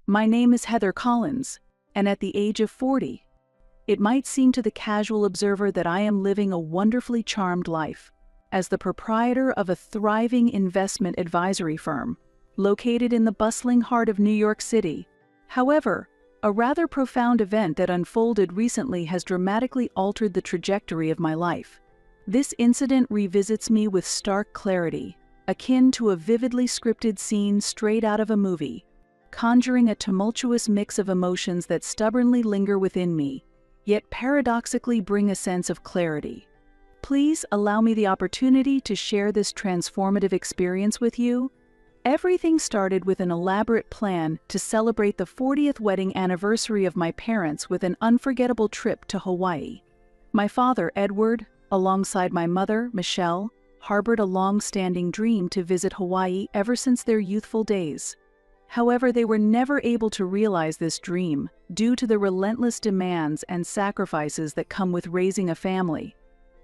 My name is Heather Collins, and at the age of 40, it might seem to the casual observer that I am living a wonderfully charmed life as the proprietor of a thriving investment advisory firm located in the bustling heart of New York City. However, a rather profound event that unfolded recently has dramatically altered the trajectory of my life. This incident revisits me with stark clarity, akin to a vividly scripted scene straight out of a movie, conjuring a tumultuous mix of emotions that stubbornly linger within me, yet paradoxically bring a sense of clarity. Please allow me the opportunity to share this transformative experience with you. Everything started with an elaborate plan to celebrate the 40th wedding anniversary of my parents with an unforgettable trip to Hawaii. My father, Edward, alongside my mother, Michelle, harbored a long-standing dream to visit Hawaii ever since their youthful days. However, they were never able to realize this dream due to the relentless demands and sacrifices that come with raising a family.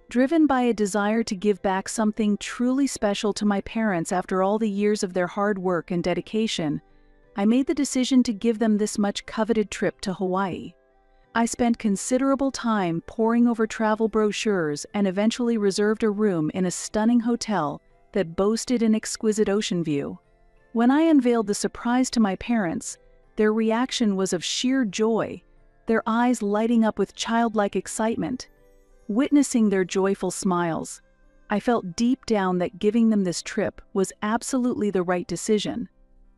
Driven by a desire to give back something truly special to my parents after all the years of their hard work and dedication, I made the decision to give them this much-coveted trip to Hawaii. I spent considerable time poring over travel brochures and eventually reserved a room in a stunning hotel that boasted an exquisite ocean view. When I unveiled the surprise to my parents, their reaction was of sheer joy, their eyes lighting up with childlike excitement. Witnessing their joyful smiles, I felt deep down that giving them this trip was absolutely the right decision.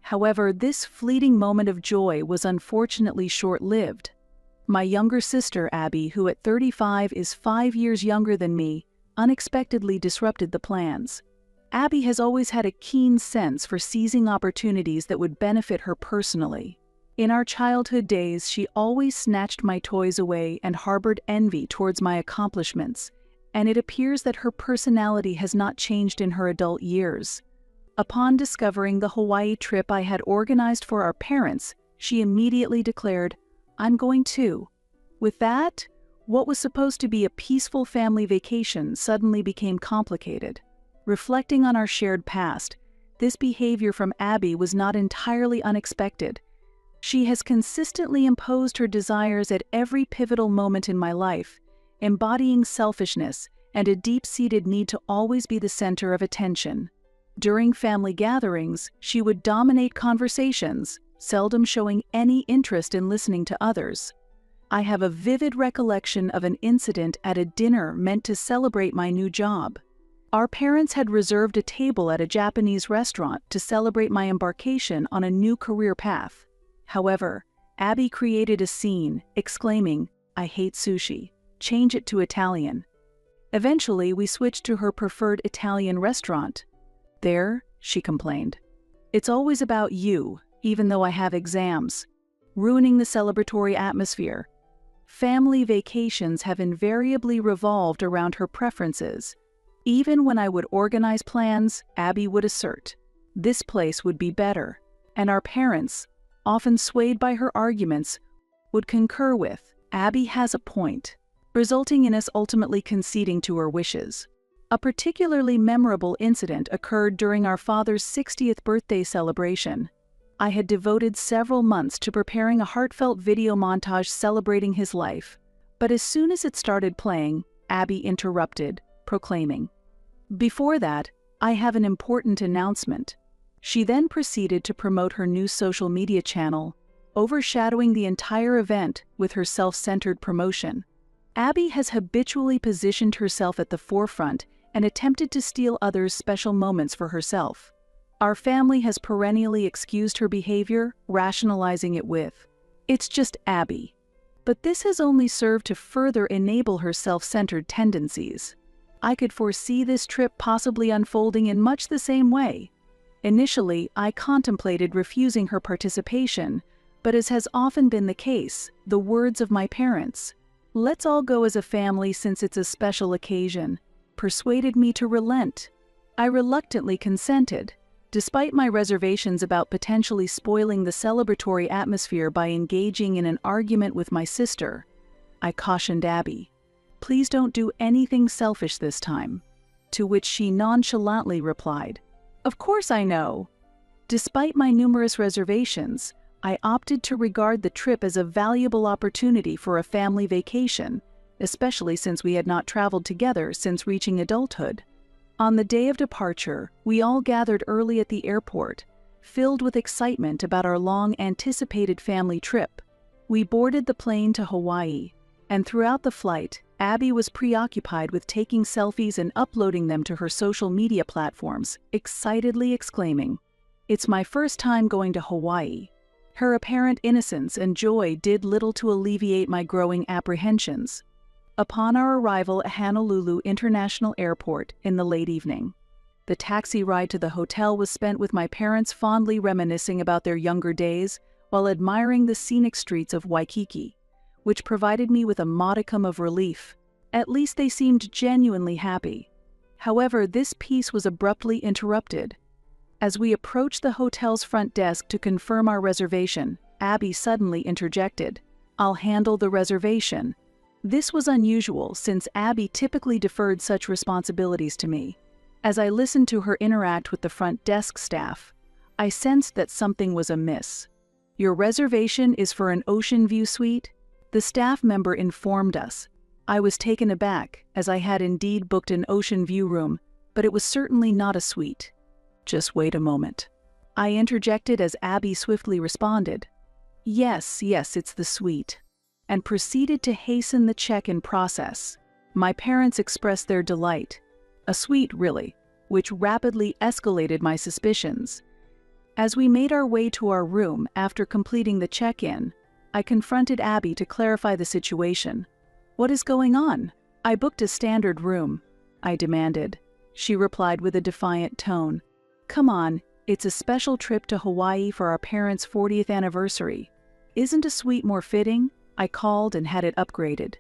However, this fleeting moment of joy was unfortunately short-lived. My younger sister, Abby, who at 35 is 5 years younger than me, unexpectedly disrupted the plans. Abby has always had a keen sense for seizing opportunities that would benefit her personally. In our childhood days, she always snatched my toys away and harbored envy towards my accomplishments, and it appears that her personality has not changed in her adult years. Upon discovering the Hawaii trip I had organized for our parents, she immediately declared, "I'm going too." With that, what was supposed to be a peaceful family vacation suddenly became complicated. Reflecting on our shared past, this behavior from Abby was not entirely unexpected. She has consistently imposed her desires at every pivotal moment in my life, embodying selfishness and a deep-seated need to always be the center of attention. During family gatherings, she would dominate conversations, seldom showing any interest in listening to others. I have a vivid recollection of an incident at a dinner meant to celebrate my new job. Our parents had reserved a table at a Japanese restaurant to celebrate my embarkation on a new career path. However, Abby created a scene, exclaiming, "I hate sushi. Change it to Italian." Eventually, we switched to her preferred Italian restaurant. "There," she complained, "it's always about you, even though I have exams," ruining the celebratory atmosphere. Family vacations have invariably revolved around her preferences. Even when I would organize plans, Abby would assert, "This place would be better," and our parents, often swayed by her arguments, would concur with, "Abby has a point," resulting in us ultimately conceding to her wishes. A particularly memorable incident occurred during our father's 60th birthday celebration. I had devoted several months to preparing a heartfelt video montage celebrating his life, but as soon as it started playing, Abby interrupted, proclaiming, "Before that, I have an important announcement." She then proceeded to promote her new social media channel, overshadowing the entire event with her self-centered promotion. Abby has habitually positioned herself at the forefront and attempted to steal others' special moments for herself. Our family has perennially excused her behavior, rationalizing it with, "It's just Abby." But this has only served to further enable her self-centered tendencies. I could foresee this trip possibly unfolding in much the same way. Initially, I contemplated refusing her participation, but as has often been the case, the words of my parents, "Let's all go as a family since it's a special occasion," persuaded me to relent. I reluctantly consented, despite my reservations about potentially spoiling the celebratory atmosphere by engaging in an argument with my sister. I cautioned Abby, "Please don't do anything selfish this time," to which she nonchalantly replied, "Of course I know." Despite my numerous reservations, I opted to regard the trip as a valuable opportunity for a family vacation, especially since we had not traveled together since reaching adulthood. On the day of departure, we all gathered early at the airport, filled with excitement about our long-anticipated family trip. We boarded the plane to Hawaii, and throughout the flight, Abby was preoccupied with taking selfies and uploading them to her social media platforms, excitedly exclaiming, "It's my first time going to Hawaii." Her apparent innocence and joy did little to alleviate my growing apprehensions. Upon our arrival at Honolulu International Airport in the late evening, the taxi ride to the hotel was spent with my parents fondly reminiscing about their younger days while admiring the scenic streets of Waikiki, which provided me with a modicum of relief. At least they seemed genuinely happy. However, this peace was abruptly interrupted. As we approached the hotel's front desk to confirm our reservation, Abby suddenly interjected, "I'll handle the reservation." This was unusual since Abby typically deferred such responsibilities to me. As I listened to her interact with the front desk staff, I sensed that something was amiss. "Your reservation is for an ocean view suite?" The staff member informed us. I was taken aback, as I had indeed booked an ocean view room, but it was certainly not a suite. "Just wait a moment," I interjected as Abby swiftly responded, Yes, it's the suite," and proceeded to hasten the check-in process. My parents expressed their delight. A suite, really, which rapidly escalated my suspicions. As we made our way to our room after completing the check-in, I confronted Abby to clarify the situation. "What is going on? I booked a standard room," I demanded. She replied with a defiant tone, "Come on, it's a special trip to Hawaii for our parents' 40th anniversary. Isn't a suite more fitting?" I called and had it upgraded.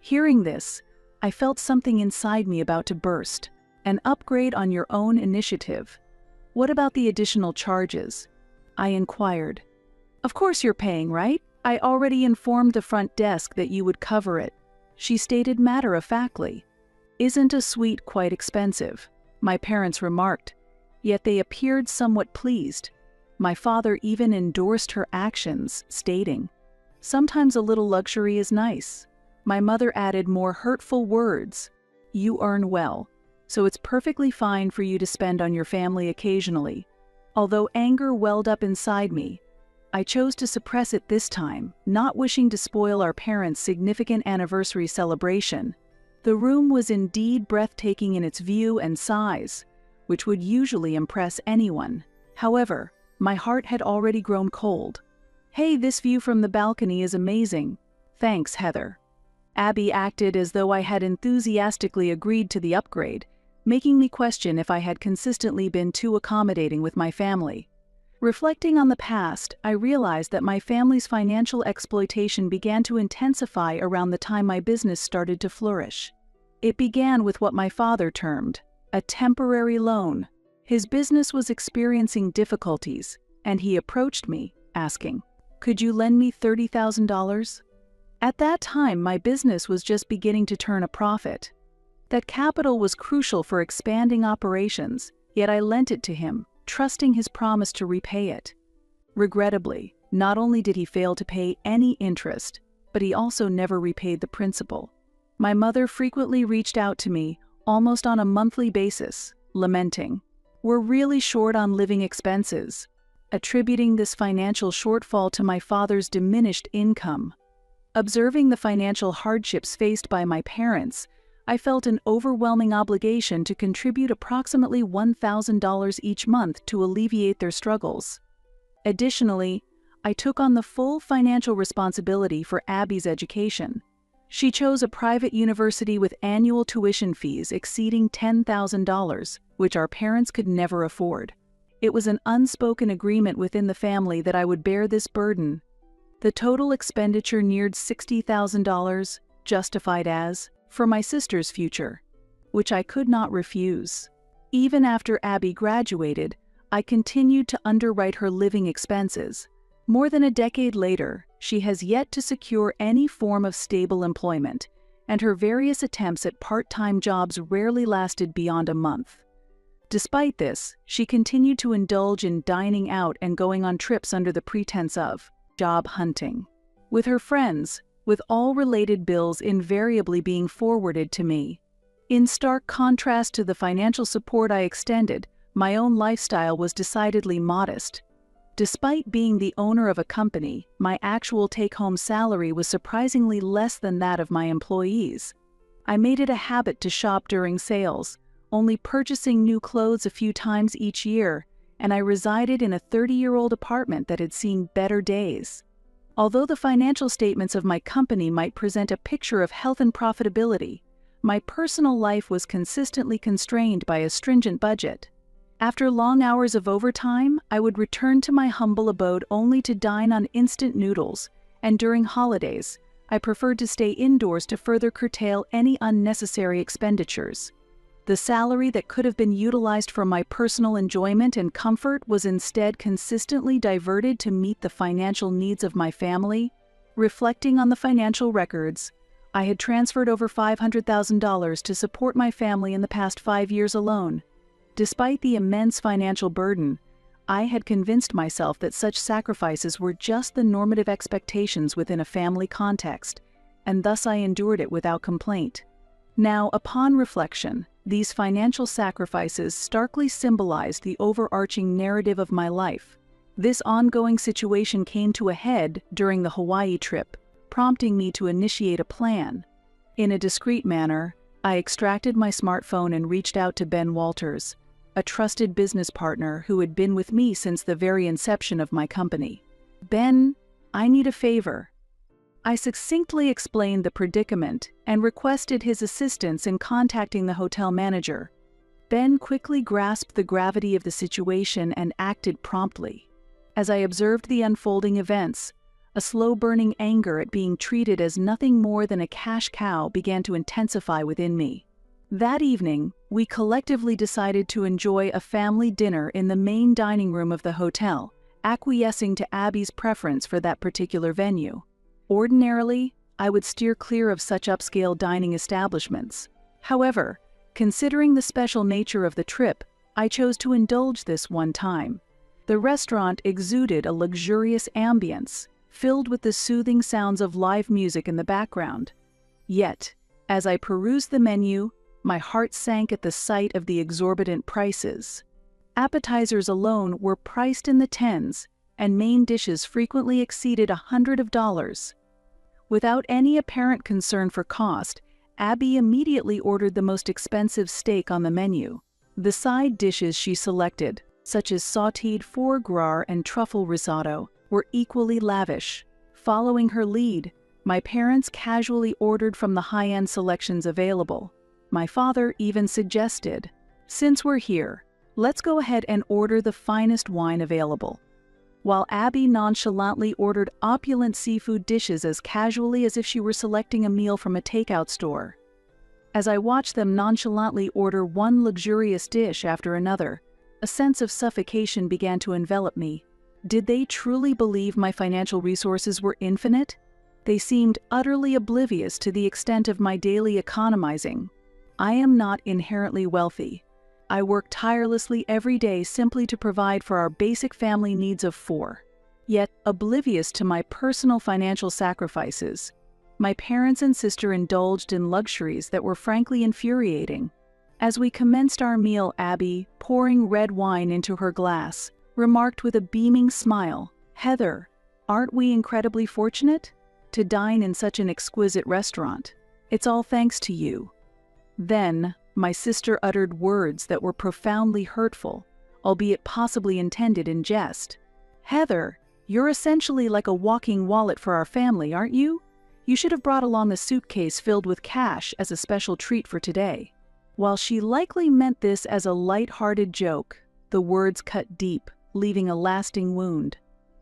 Hearing this, I felt something inside me about to burst. "An upgrade on your own initiative. What about the additional charges?" I inquired. "Of course you're paying, right? I already informed the front desk that you would cover it," she stated matter-of-factly. "Isn't a suite quite expensive?" my parents remarked, yet they appeared somewhat pleased. My father even endorsed her actions, stating, "Sometimes a little luxury is nice." My mother added more hurtful words, "You earn well, so it's perfectly fine for you to spend on your family occasionally." Although anger welled up inside me, I chose to suppress it this time, not wishing to spoil our parents' significant anniversary celebration. The room was indeed breathtaking in its view and size, which would usually impress anyone. However, my heart had already grown cold. "Hey, this view from the balcony is amazing. Thanks, Heather." Abby acted as though I had enthusiastically agreed to the upgrade, making me question if I had consistently been too accommodating with my family. Reflecting on the past, I realized that my family's financial exploitation began to intensify around the time my business started to flourish. It began with what my father termed a temporary loan. His business was experiencing difficulties, and he approached me, asking, "Could you lend me $30,000? At that time, my business was just beginning to turn a profit. That capital was crucial for expanding operations, yet I lent it to him, trusting his promise to repay it. Regrettably, not only did he fail to pay any interest, but he also never repaid the principal. My mother frequently reached out to me, almost on a monthly basis, lamenting, "We're really short on living expenses," attributing this financial shortfall to my father's diminished income. Observing the financial hardships faced by my parents, I felt an overwhelming obligation to contribute approximately $1,000 each month to alleviate their struggles. Additionally, I took on the full financial responsibility for Abby's education. She chose a private university with annual tuition fees exceeding $10,000, which our parents could never afford. It was an unspoken agreement within the family that I would bear this burden. The total expenditure neared $60,000, justified as, for my sister's future, which I could not refuse. Even after Abby graduated, I continued to underwrite her living expenses. More than a decade later, she has yet to secure any form of stable employment, and her various attempts at part-time jobs rarely lasted beyond a month. Despite this, she continued to indulge in dining out and going on trips under the pretense of job hunting with her friends, with all related bills invariably being forwarded to me. In stark contrast to the financial support I extended, my own lifestyle was decidedly modest. Despite being the owner of a company, my actual take-home salary was surprisingly less than that of my employees. I made it a habit to shop during sales, only purchasing new clothes a few times each year, and I resided in a 30-year-old apartment that had seen better days. Although the financial statements of my company might present a picture of health and profitability, my personal life was consistently constrained by a stringent budget. After long hours of overtime, I would return to my humble abode only to dine on instant noodles, and during holidays, I preferred to stay indoors to further curtail any unnecessary expenditures. The salary that could have been utilized for my personal enjoyment and comfort was instead consistently diverted to meet the financial needs of my family. Reflecting on the financial records, I had transferred over $500,000 to support my family in the past 5 years alone. Despite the immense financial burden, I had convinced myself that such sacrifices were just the normative expectations within a family context, and thus I endured it without complaint. Now, upon reflection, these financial sacrifices starkly symbolized the overarching narrative of my life. This ongoing situation came to a head during the Hawaii trip, prompting me to initiate a plan. In a discreet manner, I extracted my smartphone and reached out to Ben Walters, a trusted business partner who had been with me since the very inception of my company. "Ben, I need a favor." I succinctly explained the predicament and requested his assistance in contacting the hotel manager. Ben quickly grasped the gravity of the situation and acted promptly. As I observed the unfolding events, a slow-burning anger at being treated as nothing more than a cash cow began to intensify within me. That evening, we collectively decided to enjoy a family dinner in the main dining room of the hotel, acquiescing to Abby's preference for that particular venue. Ordinarily, I would steer clear of such upscale dining establishments. However, considering the special nature of the trip, I chose to indulge this one time. The restaurant exuded a luxurious ambience, filled with the soothing sounds of live music in the background. Yet, as I perused the menu, my heart sank at the sight of the exorbitant prices. Appetizers alone were priced in the tens, and main dishes frequently exceeded $100. Without any apparent concern for cost, Abby immediately ordered the most expensive steak on the menu. The side dishes she selected, such as sautéed foie gras and truffle risotto, were equally lavish. Following her lead, my parents casually ordered from the high-end selections available. My father even suggested, "Since we're here, let's go ahead and order the finest wine available," while Abby nonchalantly ordered opulent seafood dishes as casually as if she were selecting a meal from a takeout store. As I watched them nonchalantly order one luxurious dish after another, a sense of suffocation began to envelop me. Did they truly believe my financial resources were infinite? They seemed utterly oblivious to the extent of my daily economizing. I am not inherently wealthy. I work tirelessly every day simply to provide for our basic family needs of 4. Yet, oblivious to my personal financial sacrifices, my parents and sister indulged in luxuries that were frankly infuriating. As we commenced our meal, Abby, pouring red wine into her glass, remarked with a beaming smile, "Heather, aren't we incredibly fortunate to dine in such an exquisite restaurant? It's all thanks to you." Then, my sister uttered words that were profoundly hurtful, albeit possibly intended in jest. "Heather, you're essentially like a walking wallet for our family, aren't you? You should have brought along a suitcase filled with cash as a special treat for today." While she likely meant this as a light-hearted joke, the words cut deep, leaving a lasting wound.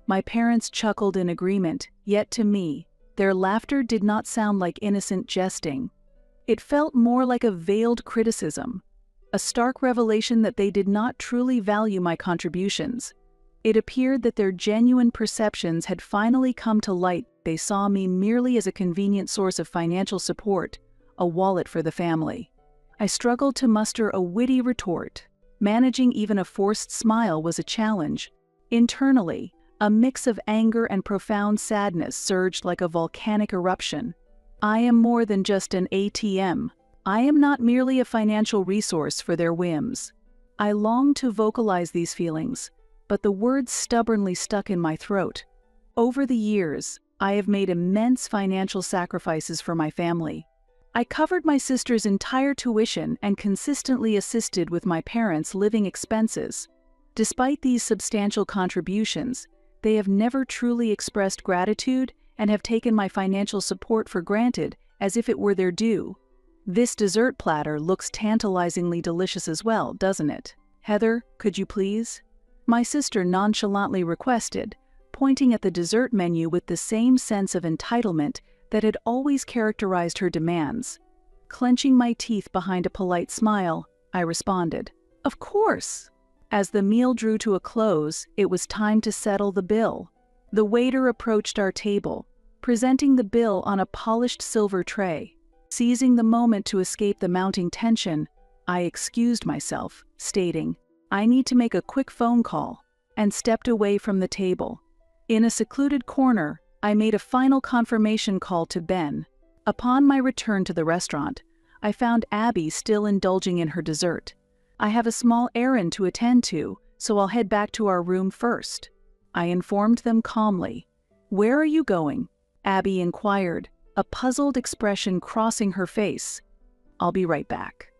My parents chuckled in agreement, yet to me, their laughter did not sound like innocent jesting. It felt more like a veiled criticism, a stark revelation that they did not truly value my contributions. It appeared that their genuine perceptions had finally come to light. They saw me merely as a convenient source of financial support, a wallet for the family. I struggled to muster a witty retort. Managing even a forced smile was a challenge. Internally, a mix of anger and profound sadness surged like a volcanic eruption. I am more than just an ATM. I am not merely a financial resource for their whims. I longed to vocalize these feelings, but the words stubbornly stuck in my throat. Over the years, I have made immense financial sacrifices for my family. I covered my sister's entire tuition and consistently assisted with my parents' living expenses. Despite these substantial contributions, they have never truly expressed gratitude and have taken my financial support for granted as if it were their due. This dessert platter looks tantalizingly delicious as well, doesn't it? Heather, could you please? My sister nonchalantly requested, pointing at the dessert menu with the same sense of entitlement that had always characterized her demands. Clenching my teeth behind a polite smile, I responded, "Of course." As the meal drew to a close, it was time to settle the bill. The waiter approached our table, presenting the bill on a polished silver tray. Seizing the moment to escape the mounting tension, I excused myself, stating, "I need to make a quick phone call," and stepped away from the table. In a secluded corner, I made a final confirmation call to Ben. Upon my return to the restaurant, I found Abby still indulging in her dessert. "I have a small errand to attend to, so I'll head back to our room first," I informed them calmly. "Where are you going?" Abby inquired, a puzzled expression crossing her face. "I'll be right back,"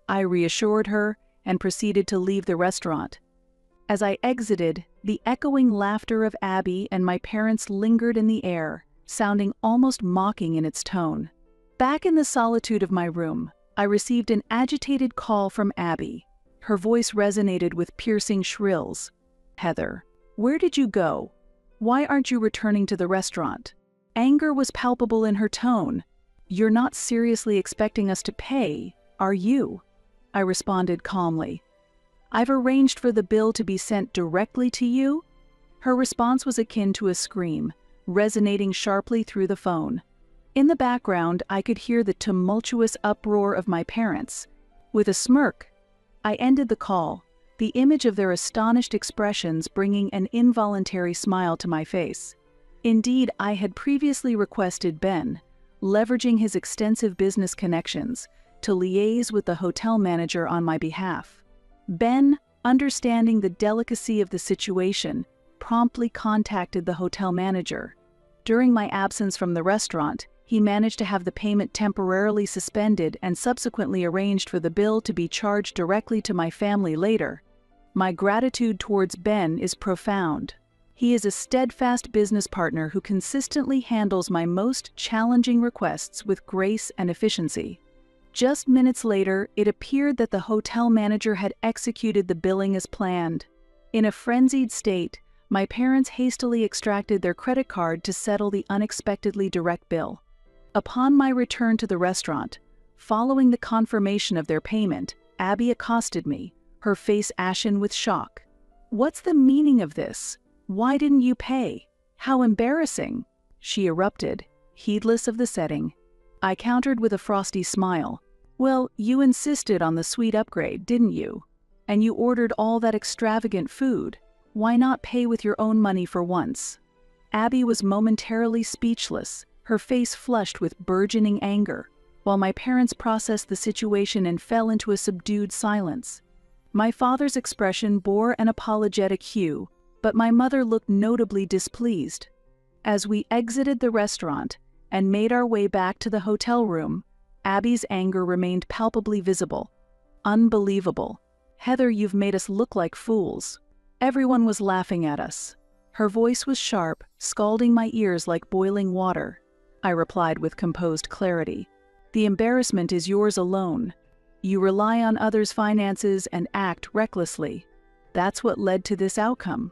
I reassured her and proceeded to leave the restaurant. As I exited, the echoing laughter of Abby and my parents lingered in the air, sounding almost mocking in its tone. Back in the solitude of my room, I received an agitated call from Abby. Her voice resonated with piercing shrills. "Heather, where did you go? Why aren't you returning to the restaurant?" Anger was palpable in her tone. "You're not seriously expecting us to pay, are you?" I responded calmly. "I've arranged for the bill to be sent directly to you." Her response was akin to a scream, resonating sharply through the phone. In the background, I could hear the tumultuous uproar of my parents. With a smirk, I ended the call, the image of their astonished expressions bringing an involuntary smile to my face. Indeed, I had previously requested Ben, leveraging his extensive business connections, to liaise with the hotel manager on my behalf. Ben, understanding the delicacy of the situation, promptly contacted the hotel manager. During my absence from the restaurant, he managed to have the payment temporarily suspended and subsequently arranged for the bill to be charged directly to my family later. My gratitude towards Ben is profound. He is a steadfast business partner who consistently handles my most challenging requests with grace and efficiency. Just minutes later, it appeared that the hotel manager had executed the billing as planned. In a frenzied state, my parents hastily extracted their credit card to settle the unexpectedly direct bill. Upon my return to the restaurant, following the confirmation of their payment, Abby accosted me, her face ashen with shock. "What's the meaning of this? Why didn't you pay? How embarrassing!" she erupted, heedless of the setting. I countered with a frosty smile. "Well, you insisted on the suite upgrade, didn't you? And you ordered all that extravagant food. Why not pay with your own money for once?" Abby was momentarily speechless, her face flushed with burgeoning anger, while my parents processed the situation and fell into a subdued silence. My father's expression bore an apologetic hue, but my mother looked notably displeased. As we exited the restaurant and made our way back to the hotel room, Abby's anger remained palpably visible. "Unbelievable. Heather, you've made us look like fools." Everyone was laughing at us. Her voice was sharp, scalding my ears like boiling water. I replied with composed clarity. "The embarrassment is yours alone. You rely on others' finances and act recklessly. That's what led to this outcome.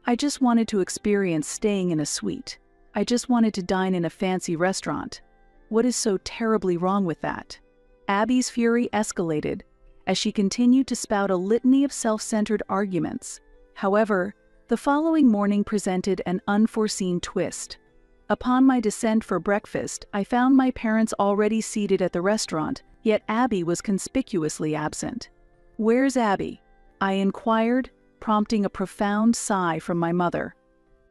I just wanted to experience staying in a suite. I just wanted to dine in a fancy restaurant. What is so terribly wrong with that?" Abby's fury escalated as she continued to spout a litany of self-centered arguments. However, the following morning presented an unforeseen twist. Upon my descent for breakfast, I found my parents already seated at the restaurant, yet Abby was conspicuously absent. "Where's Abby?" I inquired, prompting a profound sigh from my mother.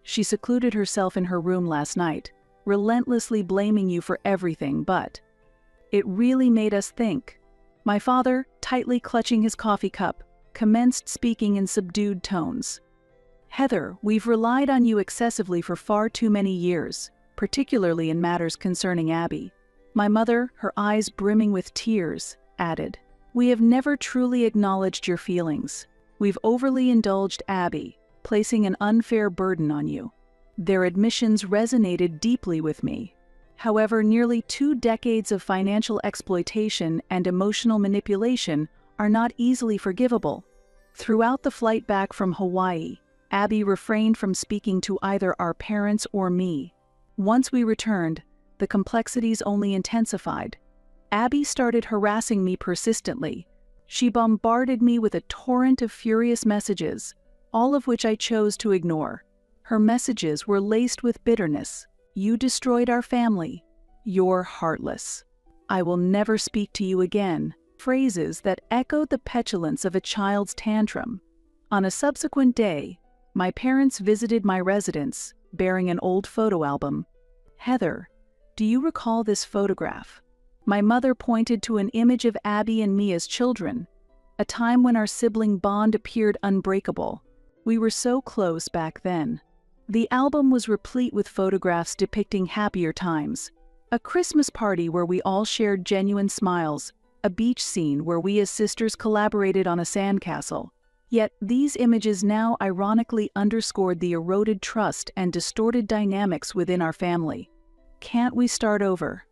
She secluded herself in her room last night, relentlessly blaming you for everything, but it really made us think. My father, tightly clutching his coffee cup, commenced speaking in subdued tones. Heather, we've relied on you excessively for far too many years, particularly in matters concerning Abby. My mother, her eyes brimming with tears, added, we have never truly acknowledged your feelings. We've overly indulged Abby, placing an unfair burden on you. Their admissions resonated deeply with me. However, nearly 2 decades of financial exploitation and emotional manipulation are not easily forgivable. Throughout the flight back from Hawaii, Abby refrained from speaking to either our parents or me. Once we returned, the complexities only intensified. Abby started harassing me persistently. She bombarded me with a torrent of furious messages, all of which I chose to ignore. Her messages were laced with bitterness. You destroyed our family. You're heartless. I will never speak to you again. Phrases that echoed the petulance of a child's tantrum. On a subsequent day, my parents visited my residence, bearing an old photo album. Heather, do you recall this photograph? My mother pointed to an image of Abby and me as children, a time when our sibling bond appeared unbreakable. We were so close back then. The album was replete with photographs depicting happier times. A Christmas party where we all shared genuine smiles, a beach scene where we as sisters collaborated on a sandcastle. Yet these images now ironically underscored the eroded trust and distorted dynamics within our family. Can't we start over?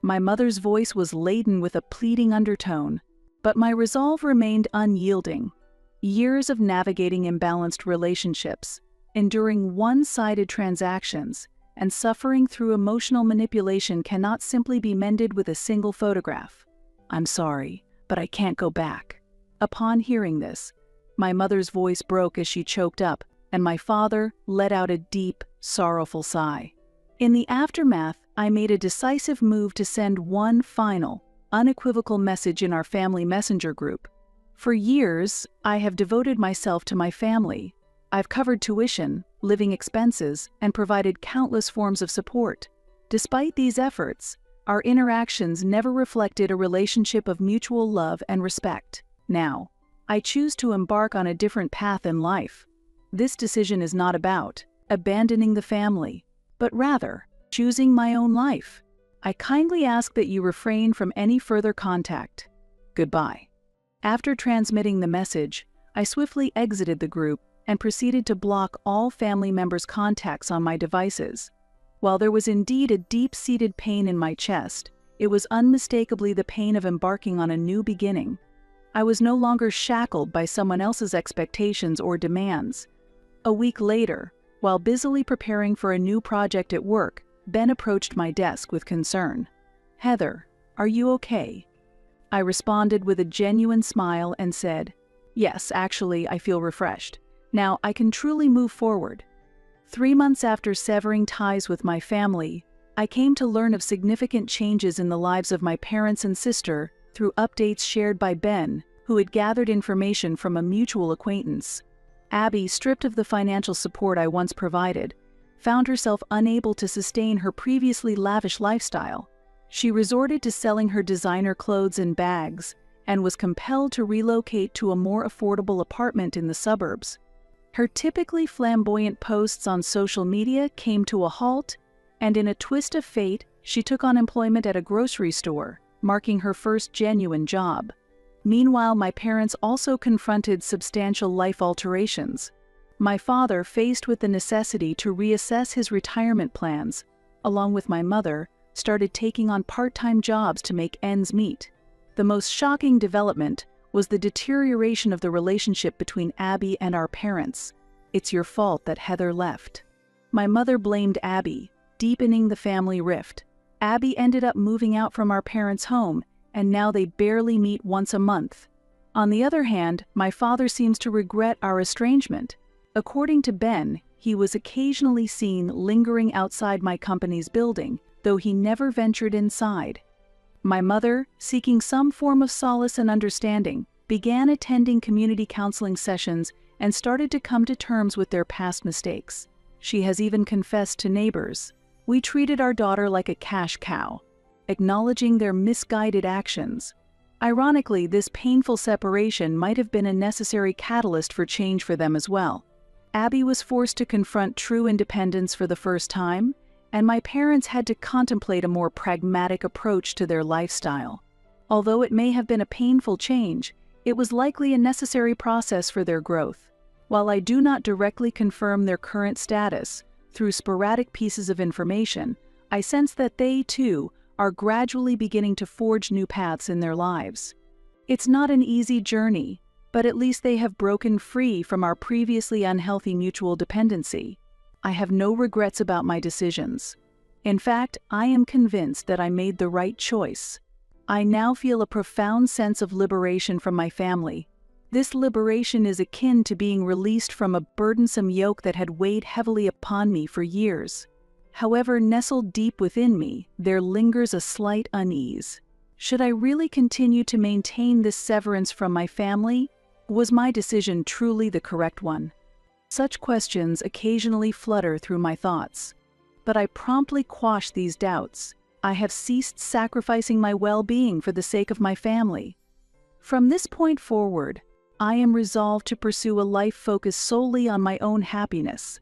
My mother's voice was laden with a pleading undertone, but my resolve remained unyielding. Years of navigating imbalanced relationships, enduring one-sided transactions, and suffering through emotional manipulation cannot simply be mended with a single photograph. I'm sorry, but I can't go back. Upon hearing this, my mother's voice broke as she choked up, and my father let out a deep, sorrowful sigh. In the aftermath, I made a decisive move to send one final, unequivocal message in our family messenger group. For years, I have devoted myself to my family. I've covered tuition, living expenses, and provided countless forms of support. Despite these efforts, our interactions never reflected a relationship of mutual love and respect. Now, I choose to embark on a different path in life. This decision is not about abandoning the family, but rather choosing my own life. I kindly ask that you refrain from any further contact. Goodbye. After transmitting the message, I swiftly exited the group and proceeded to block all family members' contacts on my devices. While there was indeed a deep-seated pain in my chest, it was unmistakably the pain of embarking on a new beginning. I was no longer shackled by someone else's expectations or demands. A week later, while busily preparing for a new project at work, Ben approached my desk with concern. "Heather, are you okay?" I responded with a genuine smile and said, "Yes, actually, I feel refreshed. Now I can truly move forward." 3 months after severing ties with my family, I came to learn of significant changes in the lives of my parents and sister through updates shared by Ben, who had gathered information from a mutual acquaintance. Abby, stripped of the financial support I once provided, found herself unable to sustain her previously lavish lifestyle. She resorted to selling her designer clothes and bags, and was compelled to relocate to a more affordable apartment in the suburbs. Her typically flamboyant posts on social media came to a halt, and in a twist of fate, she took on employment at a grocery store, marking her first genuine job. Meanwhile, my parents also confronted substantial life alterations. My father, faced with the necessity to reassess his retirement plans, along with my mother, started taking on part-time jobs to make ends meet. The most shocking development was the deterioration of the relationship between Abby and our parents. "It's your fault that Heather left." My mother blamed Abby, deepening the family rift. Abby ended up moving out from our parents' home, and now they barely meet once a month. On the other hand, my father seems to regret our estrangement. According to Ben, he was occasionally seen lingering outside my company's building, though he never ventured inside. My mother, seeking some form of solace and understanding, began attending community counseling sessions, and started to come to terms with their past mistakes. She has even confessed to neighbors. We treated our daughter like a cash cow, acknowledging their misguided actions. Ironically, this painful separation might have been a necessary catalyst for change for them as well. Abby was forced to confront true independence for the first time, and my parents had to contemplate a more pragmatic approach to their lifestyle. Although it may have been a painful change, it was likely a necessary process for their growth. While I do not directly confirm their current status, through sporadic pieces of information, I sense that they, too, are gradually beginning to forge new paths in their lives. It's not an easy journey, but at least they have broken free from our previously unhealthy mutual dependency. I have no regrets about my decisions. In fact, I am convinced that I made the right choice. I now feel a profound sense of liberation from my family. This liberation is akin to being released from a burdensome yoke that had weighed heavily upon me for years. However, nestled deep within me, there lingers a slight unease. Should I really continue to maintain this severance from my family? Was my decision truly the correct one? Such questions occasionally flutter through my thoughts. But I promptly quash these doubts. I have ceased sacrificing my well-being for the sake of my family. From this point forward, I am resolved to pursue a life focused solely on my own happiness.